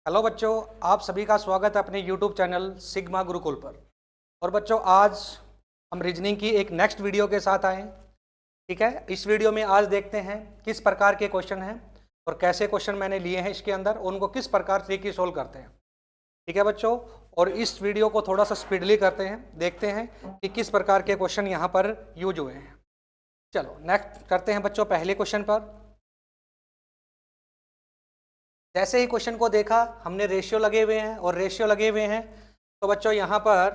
Hello बच्चों, आप सभी का स्वागत है अपने यूट्यूब चैनल सिग्मा गुरुकुल पर। और बच्चों, आज हम रीजनिंग की एक नेक्स्ट वीडियो के साथ आए हैं। ठीक है, इस वीडियो में आज देखते हैं किस प्रकार के क्वेश्चन हैं और कैसे क्वेश्चन मैंने लिए हैं इसके अंदर, उनको किस प्रकार से सोल्व करते हैं। ठीक है बच्चों, और इस वीडियो को थोड़ा सा स्पीडली करते हैं, देखते हैं कि किस प्रकार के क्वेश्चन यहाँ पर यूज हुए हैं। चलो नेक्स्ट करते हैं बच्चों पहले क्वेश्चन पर। जैसे ही क्वेश्चन को देखा हमने रेशियो लगे हुए हैं और रेशियो लगे हुए हैं, तो बच्चों यहाँ पर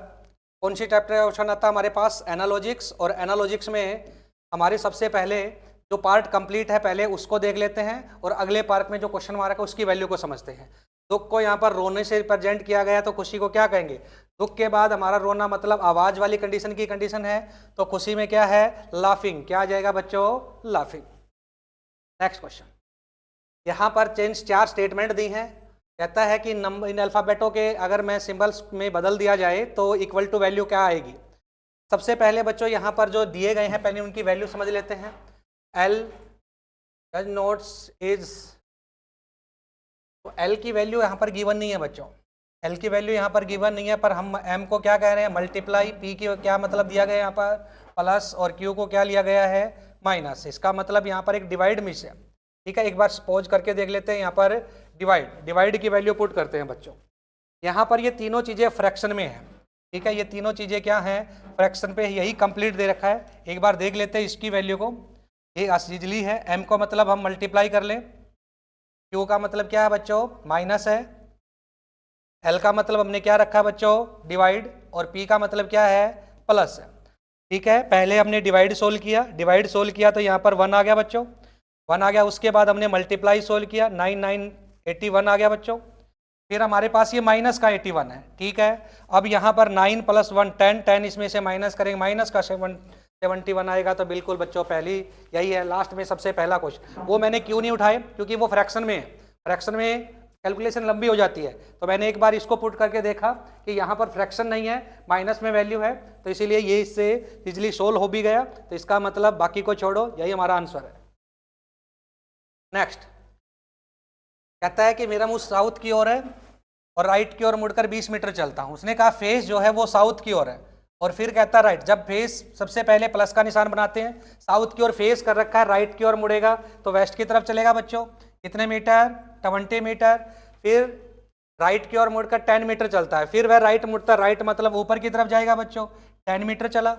कौन सी टाइप का क्वेश्चन आता है हमारे पास? एनालॉजिक्स। और एनालॉजिक्स में हमारे सबसे पहले जो पार्ट कंप्लीट है पहले उसको देख लेते हैं और अगले पार्ट में जो क्वेश्चन मार्क है उसकी वैल्यू को समझते हैं। दुख को यहाँ पर रोने से रिप्रेजेंट किया गया, तो खुशी को क्या कहेंगे? दुख के बाद हमारा रोना मतलब आवाज वाली कंडीशन की कंडीशन है, तो खुशी में क्या है? लाफिंग। क्या आ जाएगा बच्चों? लाफिंग। नेक्स्ट क्वेश्चन, यहाँ पर चेंज 4 स्टेटमेंट दी हैं। कहता है कि नंबर इन अल्फ़ाबेटों के अगर मैं सिंबल्स में बदल दिया जाए तो इक्वल टू वैल्यू क्या आएगी? सबसे पहले बच्चों यहाँ पर जो दिए गए हैं पहले उनकी वैल्यू समझ लेते हैं। एल डज नोट्स इज, तो एल की वैल्यू यहाँ पर गिवन नहीं है बच्चों। एल की वैल्यू यहाँ पर गिवन नहीं है, पर हम एम को क्या कह रहे हैं? मल्टीप्लाई। पी की क्या मतलब दिया गया यहाँ पर? प्लस। और क्यू को क्या लिया गया है? माइनस। इसका मतलब यहाँ पर एक डिवाइड मिस है। ठीक है, एक बार पॉज करके देख लेते हैं। यहाँ पर डिवाइड की वैल्यू पुट करते हैं बच्चों। यहाँ पर ये तीनों चीज़ें फ्रैक्शन में हैं। ठीक है, ये तीनों चीज़ें क्या हैं? फ्रैक्शन पे। यही कंप्लीट दे रखा है। एक बार देख लेते हैं इसकी वैल्यू को। ये इजीली है। एम को मतलब हम मल्टीप्लाई कर लें, क्यू का मतलब क्या है बच्चों? माइनस है। एल का मतलब हमने क्या रखा है बच्चों? डिवाइड। और पी का मतलब क्या है? प्लस है। ठीक है, पहले हमने डिवाइड सोल्व किया तो यहाँ पर 1 आ गया बच्चों, 1 आ गया। उसके बाद हमने मल्टीप्लाई सोल्व किया, 9 9 81 आ गया बच्चों। फिर हमारे पास ये माइनस का 81 है। ठीक है, अब यहाँ पर 9 + 1 10, 10 इसमें से माइनस करेंगे, माइनस का 71 आएगा। तो बिल्कुल बच्चों पहली यही है, लास्ट में सबसे पहला क्वेश्चन। वो मैंने क्यों नहीं उठाए? क्योंकि वो फ्रैक्शन में है। फ्रैक्शन में कैलकुलेशन लंबी हो जाती है, तो मैंने एक बार इसको पुट करके देखा कि यहाँ पर फ्रैक्शन नहीं है, माइनस में वैल्यू है, तो इसीलिए ये इससे इजिली सोल्व हो भी गया। तो इसका मतलब बाकी को छोड़ो, यही हमारा आंसर है। नेक्स्ट कहता है कि मेरा मुंह साउथ की ओर है और राइट की ओर मुड़कर 20 मीटर चलता हूं। उसने कहा फेस जो है वो साउथ की ओर है, और फिर कहता है राइट। जब फेस सबसे पहले प्लस का निशान बनाते हैं, साउथ की ओर फेस कर रखा है, राइट की ओर मुड़ेगा तो वेस्ट की तरफ चलेगा बच्चों। कितने मीटर? 20 मीटर। फिर राइट की ओर मुड़कर 10 मीटर चलता है, फिर वह राइट मुड़ता है, राइट मतलब ऊपर की तरफ जाएगा बच्चों, 10 मीटर चला।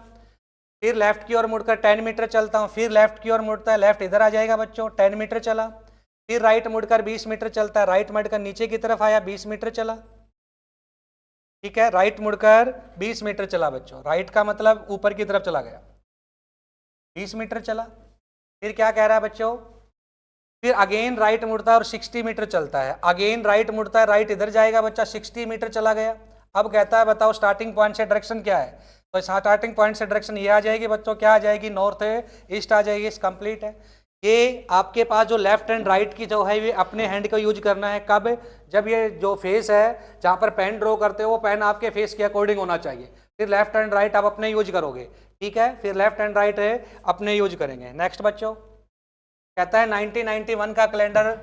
फिर लेफ्ट की ओर मुड़कर 10 मीटर चलता हूँ, फिर लेफ्ट की ओर मुड़ता है, लेफ्ट इधर आ जाएगा बच्चों, 10 मीटर चला। फिर राइट मुड़कर 20 मीटर चलता है, राइट मुड़कर नीचे की तरफ आया, 20 मीटर चला। ठीक है, राइट मुड़कर 20 मीटर चला बच्चों, राइट का मतलब ऊपर की तरफ चला गया, 20 मीटर चला। फिर क्या कह रहा है बच्चों? फिर अगेन राइट मुड़ता है और 60 मीटर चलता है, अगेन राइट मुड़ता है, राइट इधर जाएगा बच्चा, 60 मीटर चला गया। अब कहता है बताओ स्टार्टिंग पॉइंट से डायरेक्शन क्या है? तो स्टार्टिंग पॉइंट से डायरेक्शन ये आ जाएगी बच्चों, क्या आ जाएगी? नॉर्थ ईस्ट आ जाएगी। इस कंप्लीट है। ये आपके पास जो लेफ्ट एंड राइट की जो है ये अपने हैंड को यूज करना है। कब? जब ये जो फेस है जहाँ पर पेन ड्रॉ करते हो वो पेन आपके फेस के अकॉर्डिंग होना चाहिए। फिर लेफ्ट एंड राइट आप अपने यूज करोगे। ठीक है, फिर लेफ्ट एंड राइट है अपने यूज करेंगे। नेक्स्ट बच्चों कहता है 1991 का कैलेंडर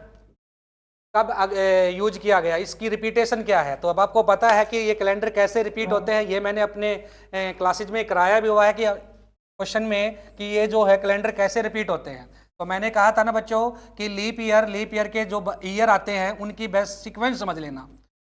कब यूज किया गया, इसकी रिपीटेशन क्या है? तो अब आपको पता है कि ये कैलेंडर कैसे रिपीट होते हैं, ये मैंने अपने क्लासेज में कराया भी हुआ है कि क्वेश्चन में कि ये जो है कैलेंडर कैसे रिपीट होते हैं। तो मैंने कहा था ना बच्चों कि लीप ईयर के जो ईयर आते हैं उनकी बेस्ट सीक्वेंस समझ लेना।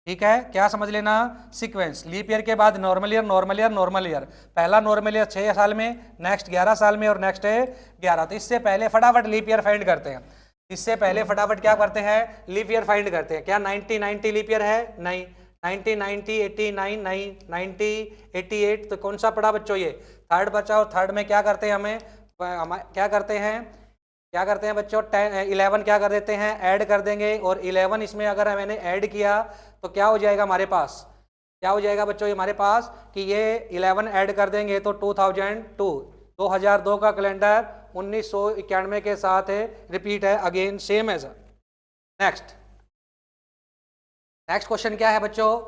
ठीक है, क्या समझ लेना? सीक्वेंस। लीप ईयर के बाद normal year, normal year, normal year. पहला नॉर्मल ईयर 6 साल में, नेक्स्ट 11 साल में, और नेक्स्ट 11। तो इससे पहले फटाफट लीप ईयर फाइंड करते हैं। इससे पहले फटाफट क्या करते हैं? लीप ईयर फाइंड करते हैं। क्या 1990 लीप ईयर है? नहीं। 1990, 89 नहीं, 90, 88। तो कौन सा पड़ा बच्चों? ये थर्ड बचा। और थर्ड में क्या करते हैं? हमें क्या करते हैं बच्चों? 11 क्या कर देते हैं? ऐड कर देंगे। और 11 इसमें अगर मैंने ऐड किया तो क्या हो जाएगा हमारे पास? क्या हो जाएगा बच्चों हमारे पास कि ये 11 ऐड कर देंगे तो 2002 का कैलेंडर 1991 के साथ है, रिपीट है again, same as. Next question क्या है बच्चों?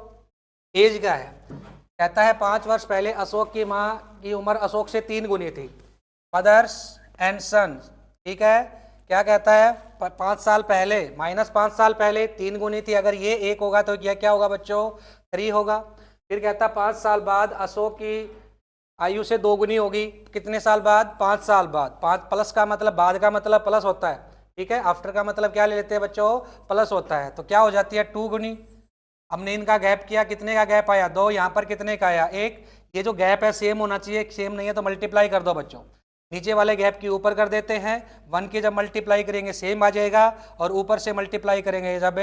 एज का है। कहता है 5 वर्ष पहले अशोक की माँ की उम्र अशोक से 3 गुनी थी। Mothers and sons. ठीक है, क्या कहता है? 5 साल पहले, -5 साल पहले 3 गुनी थी, अगर ये 1 होगा तो यह क्या होगा बच्चों, 3 होगा। फिर कहता 5 साल बाद अशोक की आयु से 2 गुनी होगी, कितने साल बाद, 5 साल बाद। 5 प्लस का मतलब, बाद का मतलब प्लस होता है, ठीक है, आफ्टर का मतलब क्या ले लेते हैं बच्चों, प्लस होता है, तो क्या हो जाती है 2 गुनी। हमने इनका गैप किया, कितने का गैप आया 2, यहाँ पर कितने का आया 1। ये जो गैप है सेम होना चाहिए, सेम नहीं है तो मल्टीप्लाई कर दो बच्चों, नीचे वाले गैप की ऊपर कर देते हैं, 1 की जब मल्टीप्लाई करेंगे सेम आ जाएगा, और ऊपर से मल्टीप्लाई करेंगे जब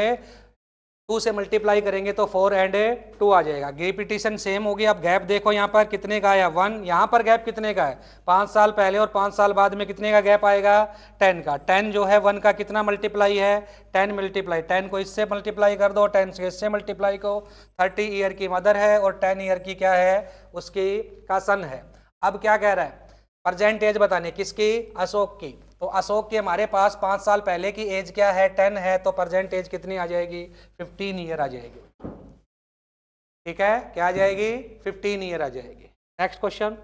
2 से मल्टीप्लाई करेंगे तो 4 एंड 2 आ जाएगा। रिपीटिशन सेम होगी। अब गैप देखो यहाँ पर कितने का आया 1, यहाँ पर गैप कितने का है 5 साल पहले और 5 साल बाद में कितने का गैप आएगा 10 का। 10 जो है 1 का कितना मल्टीप्लाई है 10 मल्टीप्लाई, 10 को इससे मल्टीप्लाई कर दो, 10 से इससे मल्टीप्लाई को, 30 ईयर की मदर है और 10 ईयर की क्या है उसकी का सन है। अब क्या कह रहा है प्रेजेंट एज बताने किसकी, अशोक की। तो अशोक की हमारे पास 5 साल पहले की एज क्या है 10 है, तो प्रेजेंट एज कितनी आ जाएगी 15 ईयर आ जाएगी, ठीक है, क्या आ जाएगी 15 ईयर आ जाएगी। नेक्स्ट क्वेश्चन,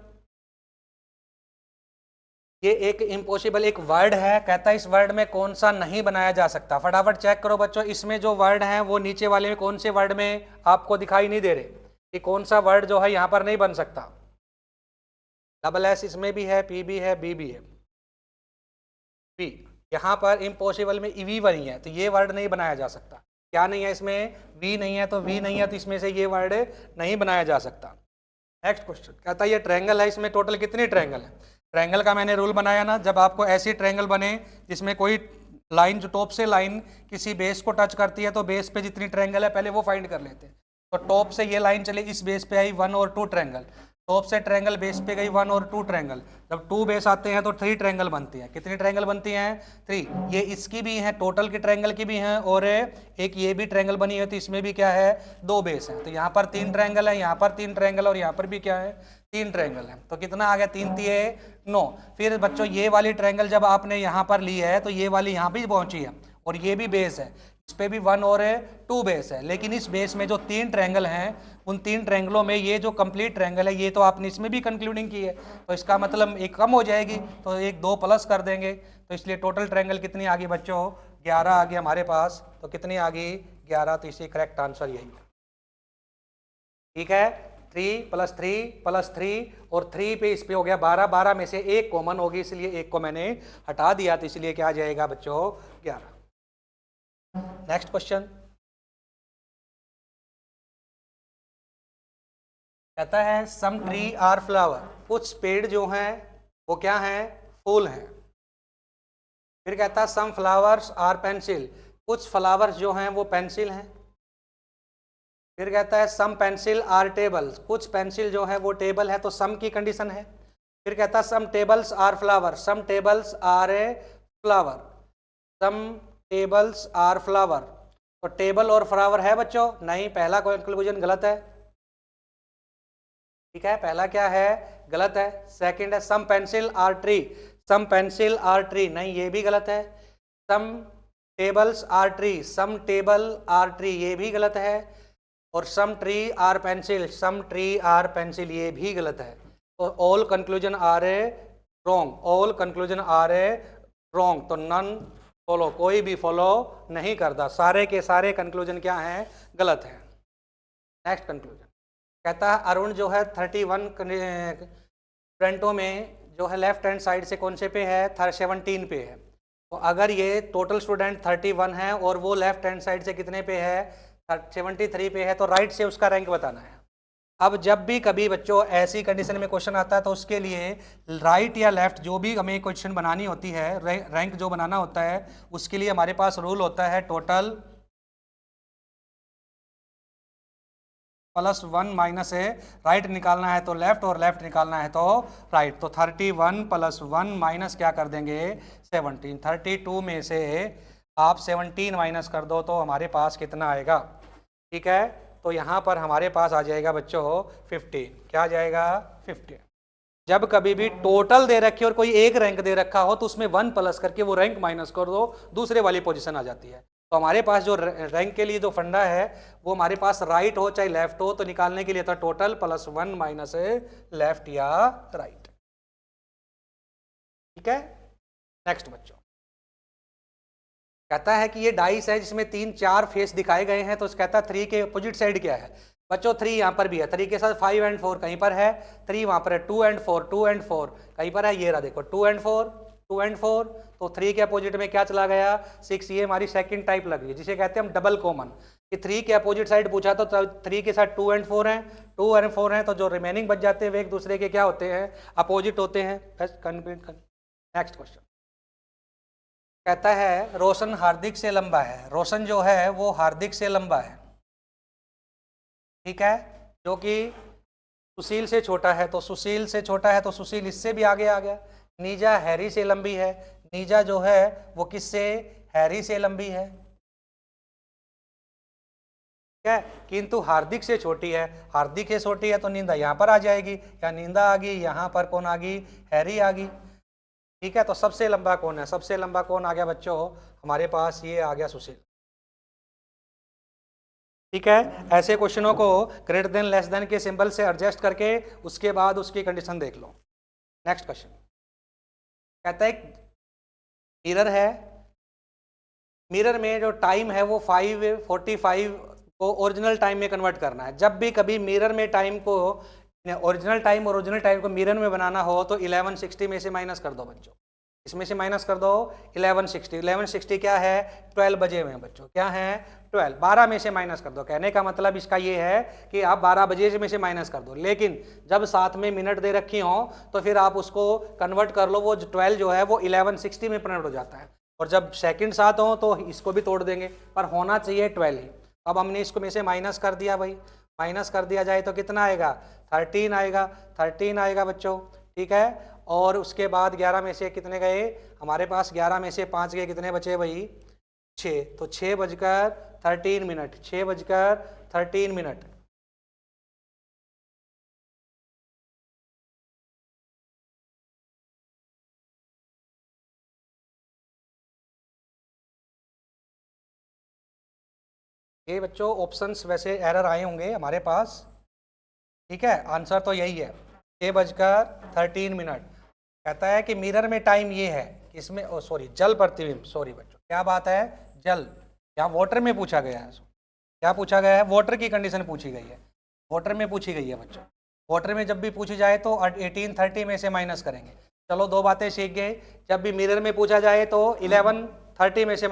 ये एक इम्पॉसिबल एक वर्ड है, कहता है इस वर्ड में कौन सा नहीं बनाया जा सकता। फटाफट चेक करो बच्चों, इसमें जो वर्ड हैं वो नीचे वाले में कौन से वर्ड में आपको दिखाई नहीं दे रहे कि कौन सा वर्ड जो है यहाँ पर नहीं बन सकता। डबल एस इसमें भी है, पी भी है, बी भी है, बी यहाँ पर इम्पॉसिबल में वी बनी है, तो ये वर्ड नहीं बनाया जा सकता। क्या नहीं है इसमें, वी नहीं है, तो वी नहीं है तो इसमें से ये वर्ड नहीं बनाया जा सकता। नेक्स्ट क्वेश्चन कहता है ये ट्रायंगल है, इसमें टोटल कितने ट्रायंगल है। ट्रायंगल का मैंने रूल बनाया ना, जब आपको ऐसी ट्रायंगल बने जिसमें कोई लाइन जो टॉप से लाइन किसी बेस को टच करती है, तो बेस पे जितनी ट्रायंगल है पहले वो फाइंड कर लेते हैं। तो टॉप से ये लाइन चली, इस बेस पे आई 1 और 2 ट्रायंगल, टॉप से ट्रायंगल बेस पे गई 1 और 2 ट्रायंगल, जब 2 बेस आते हैं तो 3 ट्रायंगल बनती हैं। कितनी ट्रायंगल बनती हैं 3। ये इसकी भी हैं, टोटल की ट्रायंगल की भी हैं, और एक ये भी ट्रायंगल बनी है तो इसमें भी क्या है 2 बेस हैं। तो यहाँ पर 3 ट्रायंगल है, यहाँ पर 3 ट्रायंगल और यहाँ पर भी क्या है 3 ट्रायंगल है। तो कितना आ गया 3 3 9। फिर बच्चों ये वाली ट्रायंगल जब आपने यहाँ पर ली है तो ये वाली यहाँ भी पहुंची है और ये भी बेस है, इस पे भी 1 और 2 बेस है, लेकिन इस बेस में जो 3 ट्रायंगल हैं उन 3 ट्रायंगलों में ये जो कंप्लीट ट्रायंगल है ये तो आपने इसमें भी कंक्लूडिंग की है, तो इसका मतलब एक कम हो जाएगी, तो एक 2 प्लस कर देंगे, तो इसलिए टोटल ट्रायंगल कितनी आ गई बच्चों 11 आ गई हमारे पास। तो कितनी आ गई 11, तो इसी करेक्ट आंसर यही है, ठीक है। 3 + 3 + 3 और 3 पे इस पे हो गया 12, 12 में से एक कॉमन होगी इसलिए एक को मैंने हटा दिया, तो इसलिए क्या आ जाएगा बच्चों 11। नेक्स्ट क्वेश्चन कहता है सम ट्री आर फ्लावर, कुछ पेड़ जो हैं वो क्या हैं फूल हैं। फिर कहता है सम फ्लावर्स आर पेंसिल, कुछ फ्लावर्स जो हैं वो पेंसिल हैं। फिर कहता है सम पेंसिल आर टेबल्स, कुछ पेंसिल जो है वो टेबल है, तो सम की कंडीशन है। फिर कहता है some tables are flower, some tables are a flower, some tables are flower, तो टेबल और फ्लावर है बच्चों नहीं, पहला कंक्लूजन गलत है, ठीक है, पहला क्या है गलत है। सेकंड है some pencil are tree, some pencil are tree, नहीं ये भी गलत है। Some tables are tree, some table are tree, ये भी गलत है। और some tree are pencil, some tree are pencil, ये भी गलत है। तो all conclusion are a wrong, all conclusion are a wrong, तो नन फॉलो, कोई भी फॉलो नहीं करता, सारे के सारे कंक्लूजन क्या हैं गलत हैं। नेक्स्ट कंक्लूजन कहता है अरुण जो है 31 फ्रंटों में जो है लेफ्ट हैंड साइड से कौन से पे है 17 पे है, तो अगर ये टोटल स्टूडेंट 31 है और वो लेफ्ट हैंड साइड से कितने पे है 73 पे है, तो राइट से उसका रैंक बताना है। अब जब भी कभी बच्चों ऐसी कंडीशन में क्वेश्चन आता है तो उसके लिए राइट या लेफ्ट जो भी हमें क्वेश्चन बनानी होती है, रैंक जो बनाना होता है, उसके लिए हमारे पास रूल होता है टोटल +1 माइनस है, राइट निकालना है तो लेफ्ट और लेफ्ट निकालना है तो राइट। तो 31 + 1 माइनस क्या कर देंगे 17, 32 में से आप 17 माइनस कर दो तो हमारे पास कितना आएगा, ठीक है। तो यहाँ पर हमारे पास आ जाएगा बच्चों 15, क्या आ जाएगा 15। जब कभी भी टोटल दे रखी और कोई एक रैंक दे रखा हो तो उसमें 1 प्लस करके वो रैंक माइनस कर दो, दूसरे वाली पोजीशन आ जाती है। तो हमारे पास जो रैंक के लिए जो फंडा है वो हमारे पास राइट हो चाहे लेफ्ट हो, तो निकालने के लिए था टोटल +1 माइनस लेफ्ट या राइट, ठीक है। नेक्स्ट बच्चों कहता है कि ये डाइस है जिसमें 3-4 फेस दिखाए गए हैं, तो कहता है 3 के अपोजिट साइड क्या है बच्चों, 3 यहाँ पर भी है, 3 के साथ 5 एंड 4 कहीं पर है, 3 वहाँ पर है, 2 एंड 4, 2 एंड 4 कहीं पर है, ये रहा देखो 2 एंड 4, 2 एंड 4, तो 3 के अपोजिट में क्या चला गया 6, ये हमारी सेकंड टाइप लगी है जिसे कहते हैं हम डबल कॉमन, कि 3 के अपोजिट साइड पूछा तो 3 के साथ 2 एंड 4 हैं, 2 एंड 4 हैं, तो जो रिमेनिंग बच जाते हैं वे एक दूसरे के क्या होते हैं, अपोजिट होते हैं। नेक्स्ट क्वेश्चन कहता है रोशन हार्दिक से लंबा है, रोशन जो है वो हार्दिक से लंबा है, ठीक है, जो कि सुशील से छोटा है, तो सुशील से छोटा है तो सुशील इससे भी आगे आ गया। नीजा हैरी से लंबी है, नीजा जो है वो किससे, हैरी से लंबी है, ठीक है, किंतु हार्दिक से छोटी है, हार्दिक से छोटी है तो नींदा यहाँ पर आ जाएगी, या नींदा आ गई, यहाँ पर कौन आ गई, हैरी आ गई, ठीक है। तो सबसे लंबा कौन है, सबसे लंबा कौन आ गया बच्चों, हमारे पास ये आ गया सुशील, ठीक है। ऐसे क्वेश्चनों को ग्रेटर देन लेस देन के सिंबल से एडजस्ट करके उसके बाद उसकी कंडीशन देख लो। नेक्स्ट क्वेश्चन कहता है मिरर है, मिरर में जो टाइम है वो 5:45 को ओरिजिनल टाइम में कन्वर्ट करना है। जब भी कभी मिरर में टाइम को ओरिजिनल टाइम और ओरिजिनल टाइम को मिरर में बनाना हो तो 1160 में से माइनस कर दो बच्चों, इसमें से माइनस कर दो 1160, 1160 क्या है 12 बजे में बच्चों, क्या है 12, 12 में से माइनस कर दो। कहने का मतलब इसका ये है कि आप 12 बजे में से माइनस कर दो, लेकिन जब साथ में मिनट दे रखी हो तो फिर आप उसको कन्वर्ट कर लो, वो 12 जो है वो 1160 में कन्वर्ट हो जाता है, और जब सेकंड साथ हो तो इसको भी तोड़ देंगे, पर होना चाहिए 12 ही। अब हमने इसको में से माइनस कर दिया भाई, माइनस कर दिया जाए तो कितना आएगा 13 आएगा, 13 आएगा बच्चों, ठीक है। और उसके बाद 11 में से कितने गए हमारे पास, 11 में से 5 गए, कितने बचे भाई 6, तो 6:13, 6:13। ये बच्चों ऑप्शंस वैसे एरर आए होंगे हमारे पास, ठीक है, आंसर तो यही है 6:13। कहता है कि मिरर में टाइम ये है, इसमें सॉरी जल प्रतिबिंब, सॉरी बच्चों क्या बात है, जल, यहाँ वाटर में पूछा गया है, क्या पूछा गया है, वाटर की कंडीशन पूछी गई है, वाटर में पूछी गई है बच्चों। वाटर में जब भी पूछी जाए तो 1830 में से माइनस करेंगे। चलो दो बातें सीख गए, जब भी मिरर में पूछा जाए तो 1130 में से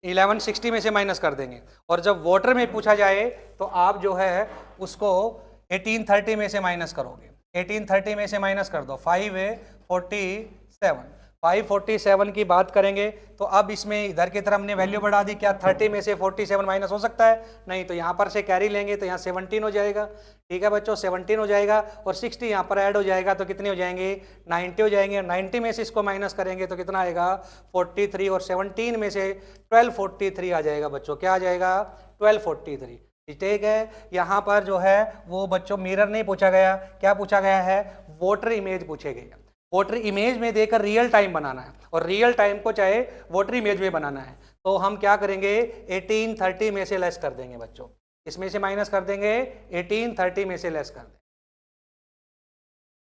1160 में से माइनस कर देंगे, और जब वाटर में पूछा जाए तो आप जो है उसको 1830 में से माइनस करोगे, 1830 में से माइनस कर दो 547, 547 की बात करेंगे तो अब इसमें इधर की तरफ हमने वैल्यू बढ़ा दी, क्या 30 में से 47 माइनस हो सकता है, नहीं, तो यहाँ पर से कैरी लेंगे तो यहाँ 17 हो जाएगा, ठीक है बच्चों 17 हो जाएगा, और 60 यहाँ पर ऐड हो जाएगा तो कितने हो जाएंगे 90 हो जाएंगे, 90 में से इसको माइनस करेंगे तो कितना आएगा 43, और 17 में से 1243 आ जाएगा बच्चों, क्या आ जाएगा 1243, ठीक है। यहाँ पर जो है वो बच्चों मिरर नहीं पूछा गया, क्या पूछा गया है, वाटर इमेज पूछे गए, वाटर इमेज में देकर रियल टाइम बनाना है, और रियल टाइम को चाहे वाटर इमेज में बनाना है, तो हम क्या करेंगे 1830 में से लेस कर देंगे बच्चों, इसमें से माइनस कर देंगे 1830 में से लेस कर देंगे।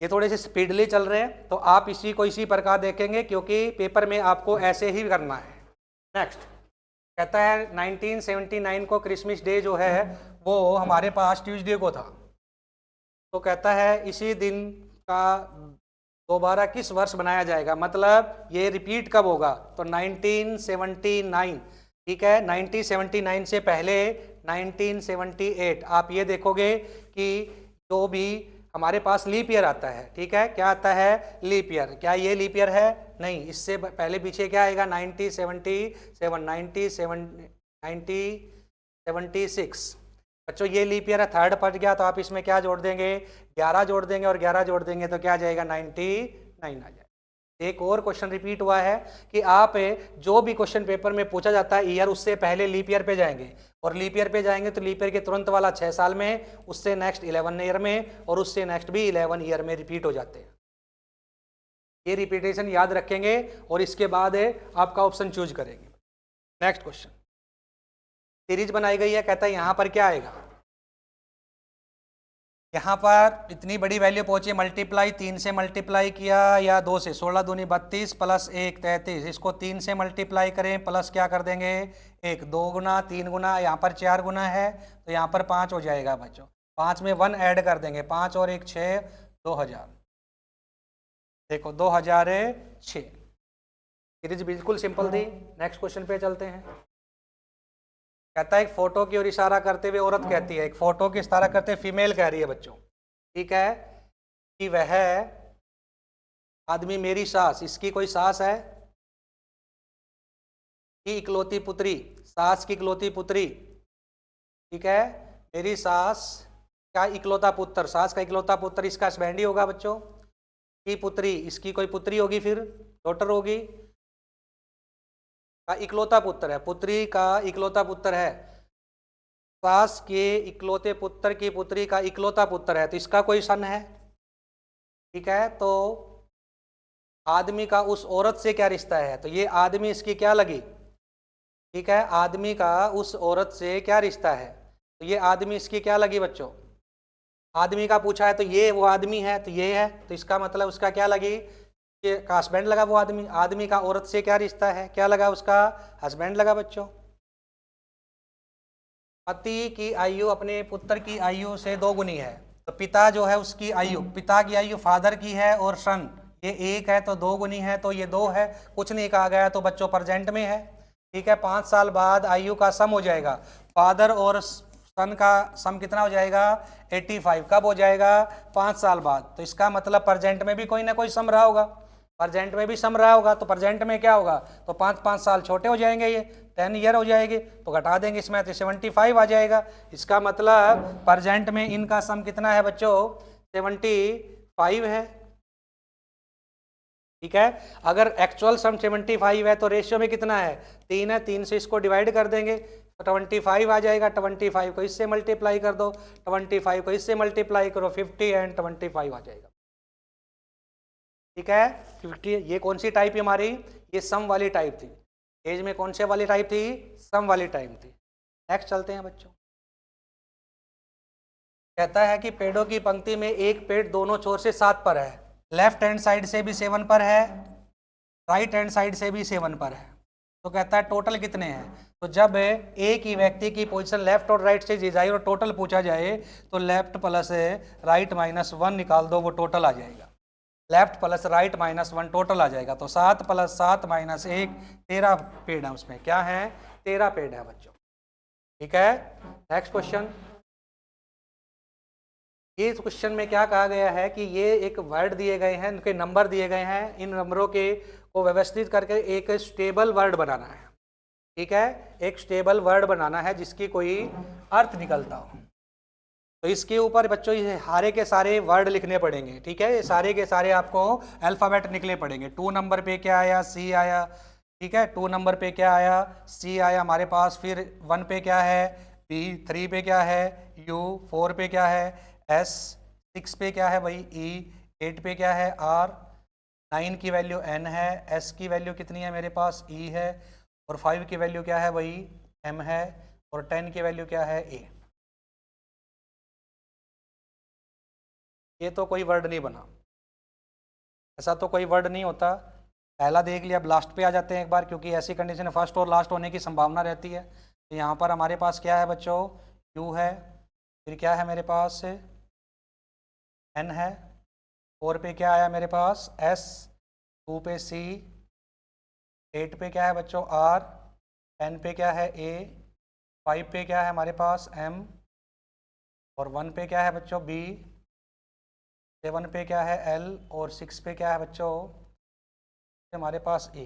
ये थोड़े से स्पीडली चल रहे हैं तो आप इसी को इसी प्रकार देखेंगे, क्योंकि पेपर में आपको ऐसे ही करना है। नेक्स्ट कहता है 1979 को क्रिसमस डे जो है वो हमारे पास ट्यूसडे को था, तो कहता है इसी दिन का दोबारा किस वर्ष बनाया जाएगा, मतलब ये रिपीट कब होगा, तो 1979, ठीक है, 1979 से पहले 1978। आप ये देखोगे कि जो भी हमारे पास लीप ईयर आता है, ठीक है, क्या आता है लीप ईयर, क्या ये लीप ईयर है, नहीं, इससे पहले पीछे क्या आएगा 1976 बच्चों, ये लीप ईयर है, थर्ड पट गया तो आप इसमें क्या जोड़ देंगे 11 जोड़ देंगे, और 11 जोड़ देंगे तो क्या आ जाएगा 99 आ जाएगा। एक और क्वेश्चन रिपीट हुआ है कि आप जो भी क्वेश्चन पेपर में पूछा जाता है ईयर, उससे पहले लीप ईयर पे जाएंगे, और लीप ईयर पे जाएंगे तो लीप ईयर के तुरंत वाला 6 साल में, उससे नेक्स्ट 11 ईयर में, और उससे नेक्स्ट भी 11 ईयर में रिपीट हो जाते हैं। ये रिपीटेशन याद रखेंगे और इसके बाद आपका ऑप्शन चूज करेंगे। नेक्स्ट क्वेश्चन सीरीज बनाई गई है, कहता है यहाँ पर क्या आएगा, यहाँ पर इतनी बड़ी वैल्यू पहुंची, मल्टीप्लाई 3 से मल्टीप्लाई किया या 2 से, 16 दूनी 32 प्लस 1 33, इसको 3 से मल्टीप्लाई करें प्लस क्या कर देंगे 1, 2 गुना 3 गुना, यहाँ पर 4 गुना है तो यहाँ पर 5 हो जाएगा बच्चों। 5 में 1 ऐड कर देंगे, 5 और 1 6, 2000। देखो 2006। सीरीज बिल्कुल सिंपल थी। नेक्स्ट क्वेश्चन पे चलते हैं। कहता है एक फोटो की ओर इशारा करते हुए औरत कहती है, एक फोटो की इशारा करते हुए फीमेल कह रही है बच्चों, ठीक है, कि वह आदमी मेरी सास, इसकी कोई सास है, की इकलौती पुत्री, सास की इकलौती पुत्री, ठीक है, मेरी सास का इकलौता पुत्र, सास का इकलौता पुत्र इसका हस्बैंड ही होगा बच्चों, की पुत्री, इसकी कोई पुत्री होगी, फिर डॉटर होगी, का इकलौता पुत्र है, पुत्री का इकलौता पुत्र है, सास के इकलौते पुत्र की पुत्री का इकलौता पुत्र है, तो इसका कोई सन है, ठीक है। तो आदमी का उस औरत से क्या रिश्ता है, तो ये आदमी इसकी क्या लगी, ठीक है, आदमी का उस औरत से क्या रिश्ता है, तो ये आदमी इसकी क्या लगी बच्चों, आदमी का पूछा है तो ये वो आदमी है, तो ये है, तो इसका मतलब उसका क्या लगी, ये का हस्बैंड लगा वो आदमी, आदमी का औरत से क्या रिश्ता है, क्या लगा उसका हस्बैंड लगा बच्चों। पति की आयु अपने पुत्र की आयु से 2 गुनी है, तो पिता जो है उसकी आयु, पिता की आयु फादर की है और सन ये 1 है तो 2 गुनी है, तो ये 2 है, कुछ नहीं कहा गया तो बच्चों प्रेजेंट में है, ठीक है। 5 साल बाद आयु का सम हो जाएगा, फादर और सन का सम कितना हो जाएगा 85, कब हो जाएगा 5 साल बाद, तो इसका मतलब प्रेजेंट में भी कोई ना कोई सम रहा होगा, प्रेजेंट में भी सम रहा होगा, तो प्रेजेंट में क्या होगा, तो 5-5 साल छोटे हो जाएंगे, ये 10 ईयर हो जाएगी, तो घटा देंगे इसमें तो 75 आ जाएगा, इसका मतलब प्रेजेंट में इनका सम कितना है बच्चों 75 है, ठीक है। अगर एक्चुअल सम 75 है तो रेशियो में कितना है 3 है, 3 से इसको डिवाइड कर देंगे तो 25 आ जाएगा, 25 को इससे मल्टीप्लाई कर दो, 25 को इससे मल्टीप्लाई करो 50 एंड 25 आ जाएगा, ठीक है 50। ये कौन सी टाइप हमारी, ये सम वाली टाइप थी, एज में कौन से वाली टाइप थी, सम वाली टाइप थी। नेक्स्ट चलते हैं बच्चों। कहता है कि पेड़ों की पंक्ति में एक पेड़ दोनों छोर से 7 पर है, लेफ्ट हैंड साइड से भी 7 पर है, राइट हैंड साइड से भी 7 पर है, तो कहता है टोटल कितने हैं, तो जब एक ही व्यक्ति की पोजीशन लेफ्ट और राइट से दी जाए और टोटल पूछा जाए तो लेफ्ट प्लस राइट माइनस 1 निकाल दो, वो टोटल आ जाएगा, left plus right minus 1 total आ जाएगा, तो 7 + 7 - 1 13 पेड़ है, उसमें क्या है 13 पेड़ है बच्चों, ठीक है। Next question. इस क्वेश्चन में क्या कहा गया है कि ये एक वर्ड दिए गए हैं, उनके नंबर दिए गए हैं, इन नंबरों के को व्यवस्थित करके एक स्टेबल वर्ड बनाना है, ठीक है, एक स्टेबल वर्ड बनाना है जिसकी कोई अर्थ निकलता हो, तो इसके ऊपर बच्चों ये सारे के सारे वर्ड लिखने पड़ेंगे, ठीक है, ये सारे के सारे आपको अल्फ़ाबेट निकले पड़ेंगे। 2 नंबर पे क्या आया, सी आया, ठीक है, 2 नंबर पे क्या आया, सी आया हमारे पास, फिर 1 पे क्या है बी, 3 पे क्या है यू, 4 पे क्या है एस, 6 पे क्या है भाई ई, 8 पे क्या है आर, 9 की वैल्यू एन है, एस की वैल्यू कितनी है मेरे पास ई है, और 5 की वैल्यू क्या है भाई एम है, और 10 की वैल्यू क्या है ए। ये तो कोई वर्ड नहीं बना, ऐसा तो कोई वर्ड नहीं होता, पहला देख लिया, अब लास्ट पे आ जाते हैं एक बार, क्योंकि ऐसी कंडीशन फर्स्ट और लास्ट होने की संभावना रहती है। तो यहाँ पर हमारे पास क्या है बच्चों यू है, फिर क्या है मेरे पास एन है, 4 पे क्या आया मेरे पास एस, 2 पे सी, 8 पे क्या है बच्चों आर, 10 पे क्या है ए, 5 पे क्या है हमारे पास एम, और 1 पे क्या है बच्चों बी, 7 पे क्या है एल, और 6 पे क्या है बच्चों हमारे पास ए।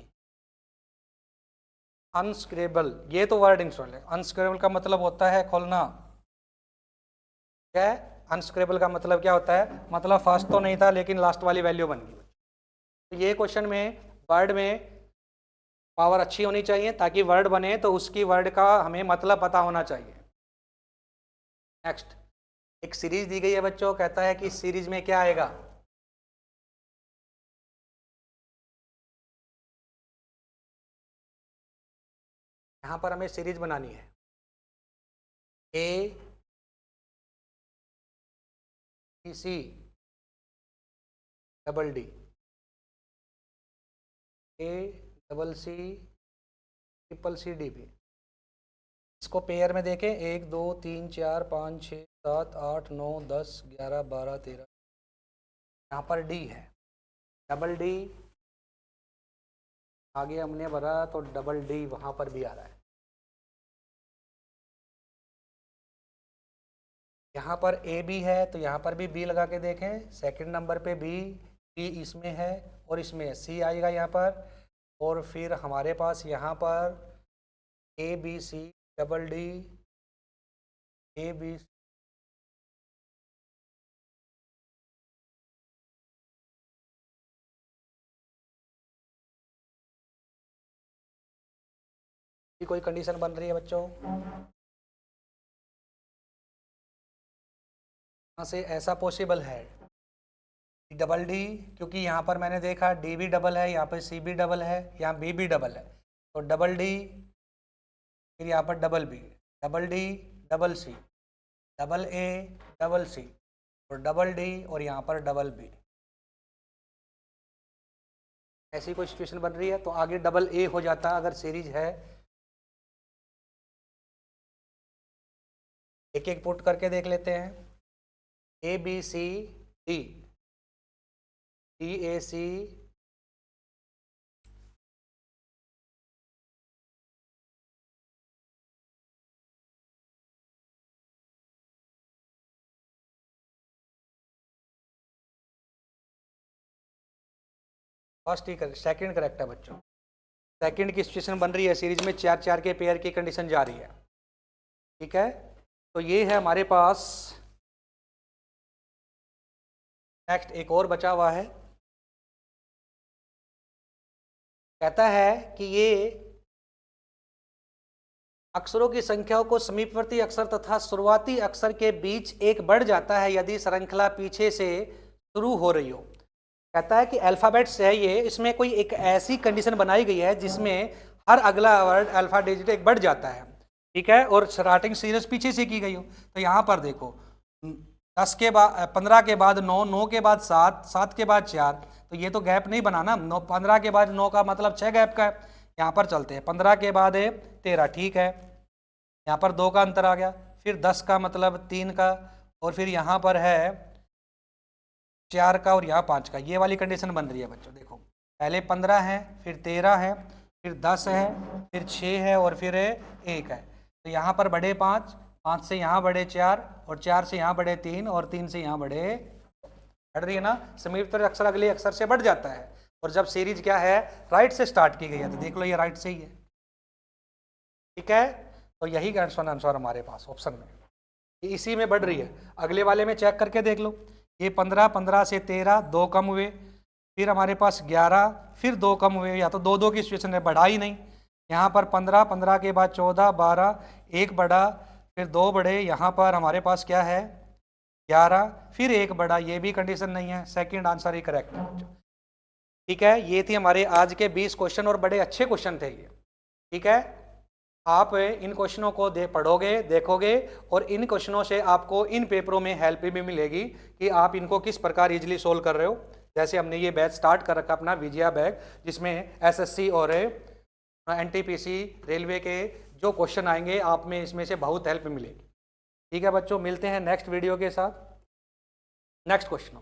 अनस्क्रेबल, ये तो वर्ड इंस्टॉल है, अनस्क्रेबल का मतलब होता है खोलना, क्या है अनस्क्रेबल का मतलब क्या होता है, मतलब फर्स्ट तो नहीं था लेकिन लास्ट वाली वैल्यू बन गई। तो ये क्वेश्चन में वर्ड में पावर अच्छी होनी चाहिए, ताकि वर्ड बने तो उसकी वर्ड का हमें मतलब पता होना चाहिए। नेक्स्ट, एक सीरीज दी गई है बच्चों, कहता है कि इस सीरीज में क्या आएगा, यहाँ पर हमें सीरीज बनानी है, A C double D, A double C triple C D भी। इसको पेयर में देखें, 1 2 3 4 5 6 7 8 9 10 11 12 13, यहाँ पर डी है, डबल डी आगे हमने भरा तो डबल डी वहाँ पर भी आ रहा है। यहाँ पर ए बी है तो यहाँ पर भी बी लगा के देखें, सेकंड नंबर पे बी, डी इसमें है और इसमें सी आएगा यहाँ पर, और फिर हमारे पास यहाँ पर A B C double D, A B कोई कंडीशन बन रही है बच्चों? से ऐसा पॉसिबल है डबल डी, क्योंकि यहाँ पर मैंने देखा डी भी डबल है, यहाँ पर सी भी डबल है, यहाँ बी भी डबल है, तो डबल डी, फिर यहाँ पर double B, double D double C, double A double C और डबल डी और यहाँ पर डबल बी। ऐसी कोई सिचुएशन बन रही है तो आगे डबल ए हो जाता अगर सीरीज है। एक एक पुट करके देख लेते हैं, A B C D, D A C first ही करेक्ट, सेकंड करेक्ट है बच्चों। सेकंड की सिचुएशन बन रही है, सीरीज में 4 4 के पेयर की कंडीशन जा रही है, ठीक है। तो ये है हमारे पास। नेक्स्ट एक और बचा हुआ है, कहता है कि ये अक्षरों की संख्याओं को समीपवर्ती अक्षर तथा शुरुआती अक्षर के बीच एक बढ़ जाता है यदि श्रृंखला पीछे से शुरू हो रही हो। कहता है कि अल्फाबेट्स है ये, इसमें कोई एक ऐसी कंडीशन बनाई गई है जिसमें हर अगला वर्ड अल्फा डिजिट एक बढ़ जाता है, ठीक है, और स्टार्टिंग सीरीज पीछे से की गई हो। तो यहाँ पर देखो 10 के बाद 15 के बाद 9, 9 के बाद 7, 7 के बाद 4, तो ये तो गैप नहीं बनाना। 15 के बाद 9 का मतलब 6 गैप का है। यहाँ पर चलते हैं, 15 के बाद 13, ठीक है, यहाँ पर 2 का अंतर आ गया, फिर 10 का मतलब 3 का, और फिर यहाँ पर है 4 का और यहाँ 5 का। ये वाली कंडीशन बन रही है बच्चों। देखो पहले 15 है, फिर 13 है, फिर 10 है, फिर 6 है और फिर 1 है। तो यहाँ पर बढ़े 5, 5 से यहाँ बढ़े 4 और 4 से यहाँ बढ़े 3 और 3 से यहाँ बढ़े, बढ़ रही है ना। समीपवर्ती अक्षर अगले अक्षर से बढ़ जाता है। और जब सीरीज क्या है, राइट से स्टार्ट की गई है, तो देख लो ये राइट से ही है, ठीक है। तो यही आंसर हमारे पास ऑप्शन में, इसी में बढ़ रही है। अगले वाले में चेक करके देख लो, ये 15, 15 से 13, 2 कम हुए, फिर हमारे पास 11, फिर 2 कम हुए, या तो 2 2 की सिचुएशन है, बढ़ा ही नहीं। यहाँ पर 15, 15 के बाद 14, 12, 1 बढ़ा, फिर 2 बढ़े, यहाँ पर हमारे पास क्या है 11, फिर 1 बढ़ा, ये भी कंडीशन नहीं है। सेकंड आंसर ही करेक्ट है, ठीक है। ये थी हमारे आज के 20 क्वेश्चन और बड़े अच्छे क्वेश्चन थे ये, ठीक है। आप इन क्वेश्चनों को पढ़ोगे, देखोगे, और इन क्वेश्चनों से आपको इन पेपरों में हेल्प भी मिलेगी कि आप इनको किस प्रकार इजीली सोल्व कर रहे हो। जैसे हमने ये बैच स्टार्ट कर रखा अपना विजया बैग, जिसमें एसएससी और एनटीपीसी रेलवे के जो क्वेश्चन आएंगे आप में इसमें से बहुत हेल्प मिलेगी, ठीक है बच्चों। मिलते हैं नेक्स्ट वीडियो के साथ नेक्स्ट क्वेश्चनों।